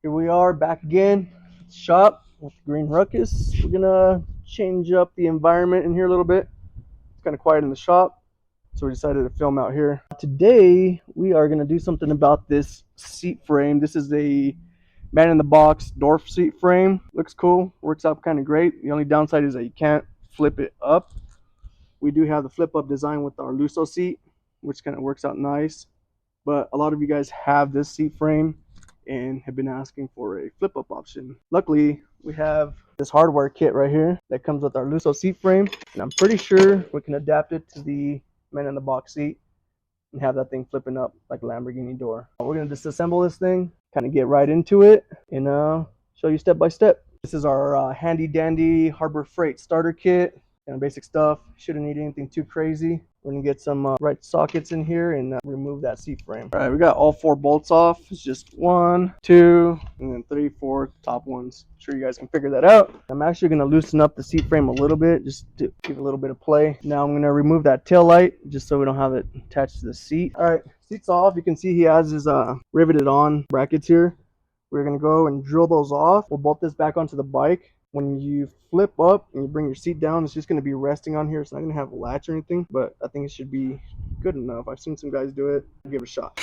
Here we are back again at the shop with the green Ruckus. We're gonna change up the environment in here a little bit. It's kind of quiet in the shop, so we decided to film out here. Today we are gonna do something about this seat frame. This is a man in the box Dorf seat frame. Looks cool, works out kind of great. The only downside is that you can't flip it up. We do have the flip up design with our Lusso seat, which kind of works out nice. But a lot of you guys have this seat frame and have been asking for a flip up option. Luckily, we have this hardware kit right here that comes with our Lusso seat frame, and I'm pretty sure we can adapt it to the man in the box seat and have that thing flipping up like a Lamborghini door. We're gonna disassemble this thing, kind of get right into it, and show you step by step. This is our handy dandy Harbor Freight starter kit. Kind of basic stuff. Shouldn't need anything too crazy. We're gonna get some right sockets in here and remove that seat frame. All right, we got all 4 bolts off. It's just 1, 2, and then 3, 4 top ones. I'm sure you guys can figure that out. I'm actually gonna loosen up the seat frame a little bit, just to give a little bit of play. Now I'm gonna remove that tail light, just so we don't have it attached to the seat. All right, seat's off. You can see he has his riveted on brackets here. We're gonna go and drill those off. We'll bolt this back onto the bike. When you flip up and you bring your seat down, it's just going to be resting on here. It's not going to have a latch or anything, but I think it should be good enough. I've seen some guys do it. I'll give it a shot.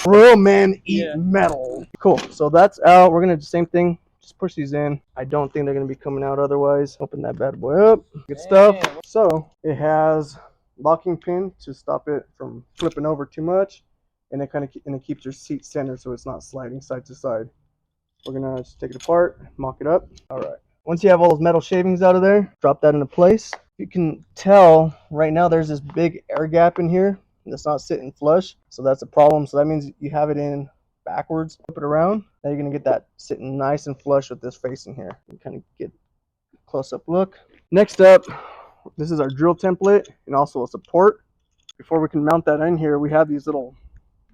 Real men eat metal. Cool. So that's out. We're going to do the same thing. Just push these in. I don't think they're going to be coming out otherwise. Open that bad boy up. Good stuff. So it has locking pin to stop it from flipping over too much, and it keeps your seat centered so it's not sliding side to side. We're gonna just take it apart, mock it up. All right. Once you have all those metal shavings out of there, drop that into place. You can tell right now there's this big air gap in here that's not sitting flush, so that's a problem. So that means you have it in backwards. Flip it around. Now you're gonna get that sitting nice and flush with this face in here. You kind of get a close-up look. Next up, this is our drill template and also a support. Before we can mount that in here, we have these little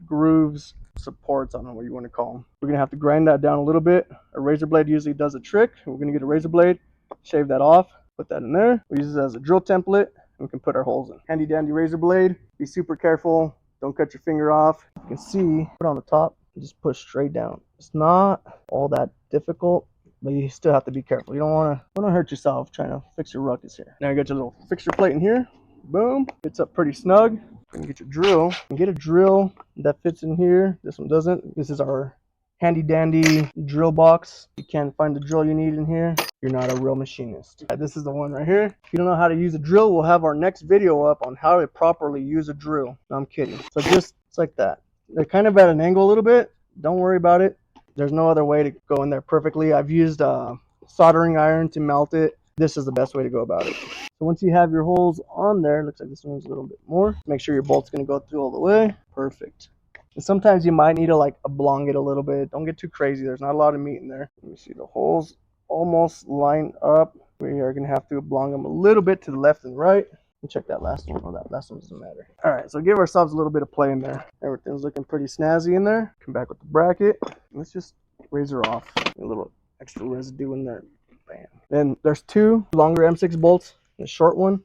grooves, supports, I don't know what you want to call them. We're gonna have to grind that down a little bit. A razor blade usually does a trick. We're gonna get a razor blade, shave that off, put that in there. We use it as a drill template, and we can put our holes in. Handy dandy razor blade. Be super careful. Don't cut your finger off. You can see, put it on the top and just push straight down. It's not all that difficult, but you still have to be careful. You don't want to hurt yourself trying to fix your Ruckus here. Now you got your little fixture plate in here. Boom. It's up pretty snug. You can get your drill. You can get a drill that fits in here. This one doesn't. This is our handy dandy drill box. You can't find the drill you need in here, you're not a real machinist. This is the one right here. If you don't know how to use a drill, we'll have our next video up on how to properly use a drill. No, I'm kidding. So just it's like that. They're kind of at an angle a little bit. Don't worry about it. There's no other way to go in there perfectly. I've used a soldering iron to melt it. This is the best way to go about it. So once you have your holes on there, looks like this one needs a little bit more. Make sure your bolt's going to go through all the way. Perfect. And sometimes you might need to like oblong it a little bit. Don't get too crazy. There's not a lot of meat in there. Let me see, the holes almost line up. We are going to have to oblong them a little bit to the left and right. And check that last one. Oh, that last one doesn't matter. All right, so give ourselves a little bit of play in there. Everything's looking pretty snazzy in there. Come back with the bracket. Let's just razor off a little extra residue in there. Bam. Then there's 2 longer M6 bolts and a short one.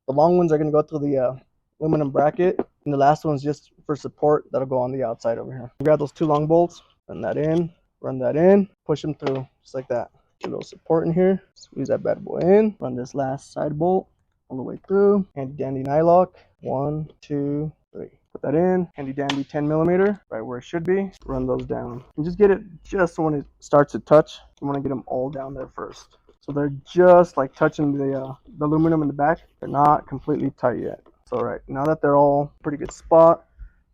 The long ones are going to go through the aluminum bracket, and the last one's just for support. That'll go on the outside over here. Grab those 2 long bolts, run that in, push them through just like that. Get a little support in here, squeeze that bad boy in, run this last side bolt all the way through. Handy dandy nylock. 1, 2, 3. Put that in. Handy dandy 10mm, right where it should be. Run those down and just get it just when it starts to touch. You want to get them all down there first, so they're just like touching the aluminum in the back. They're not completely tight yet. So right now that they're all pretty good spot,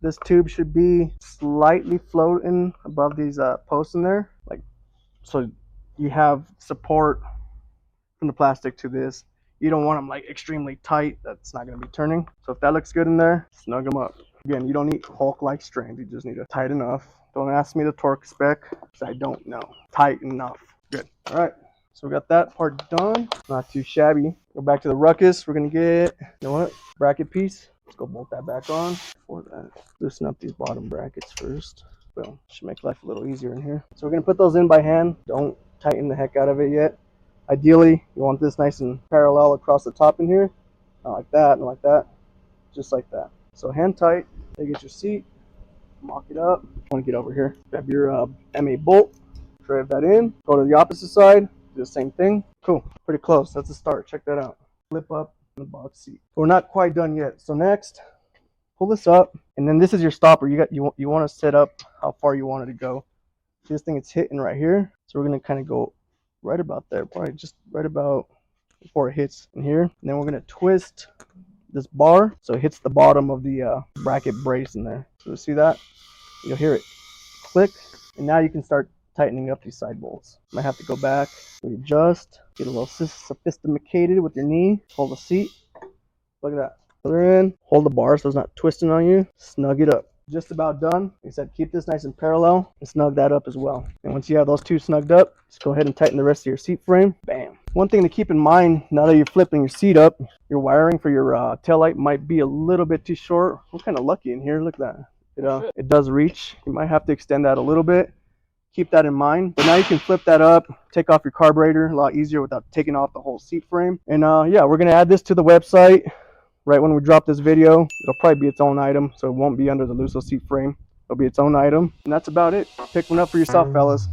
this tube should be slightly floating above these posts in there, like so you have support from the plastic to this. You don't want them like extremely tight. That's not going to be turning. So if that looks good in there, snug them up. Again, you don't need Hulk-like strength. You just need it tight enough. Don't ask me the torque spec, because I don't know. Tight enough. Good. All right. So we got that part done. Not too shabby. Go back to the Ruckus. We're going to get, you know what? Bracket piece. Let's go bolt that back on. Before that, loosen up these bottom brackets first. Boom. Should make life a little easier in here. So we're going to put those in by hand. Don't tighten the heck out of it yet. Ideally, you want this nice and parallel across the top in here. Not like that, not like that. Just like that. So hand tight. There you get your seat. mock it up. I want to get over here. Grab your MA bolt, drive that in, go to the opposite side, do the same thing. Cool, pretty close. That's a start. Check that out. Flip up the box seat. We're not quite done yet. So next, pull this up, and then this is your stopper. You want to set up how far you want it to go. See this thing, it's hitting right here. So we're gonna kind of go right about there, probably just right about before it hits in here. And then we're gonna twist this bar so it hits the bottom of the bracket brace in there. So see that? You'll hear it click, and now you can start tightening up these side bolts. Might have to go back, readjust, get a little sophisticated with your knee, hold the seat. Look at that. Other end, hold the bar so it's not twisting on you, snug it up. Just about done. Like I said, keep this nice and parallel and snug that up as well. And once you have those two snugged up, just go ahead and tighten the rest of your seat frame. Bam. One thing to keep in mind, now that you're flipping your seat up, your wiring for your taillight might be a little bit too short. We're kind of lucky in here. Look at that. It does reach. You might have to extend that a little bit. Keep that in mind. But now you can flip that up, take off your carburetor a lot easier without taking off the whole seat frame. And yeah, we're going to add this to the website. Right when we drop this video, it'll probably be its own item, so it won't be under the Lusso seat frame. It'll be its own item, and that's about it. Pick one up for yourself, fellas.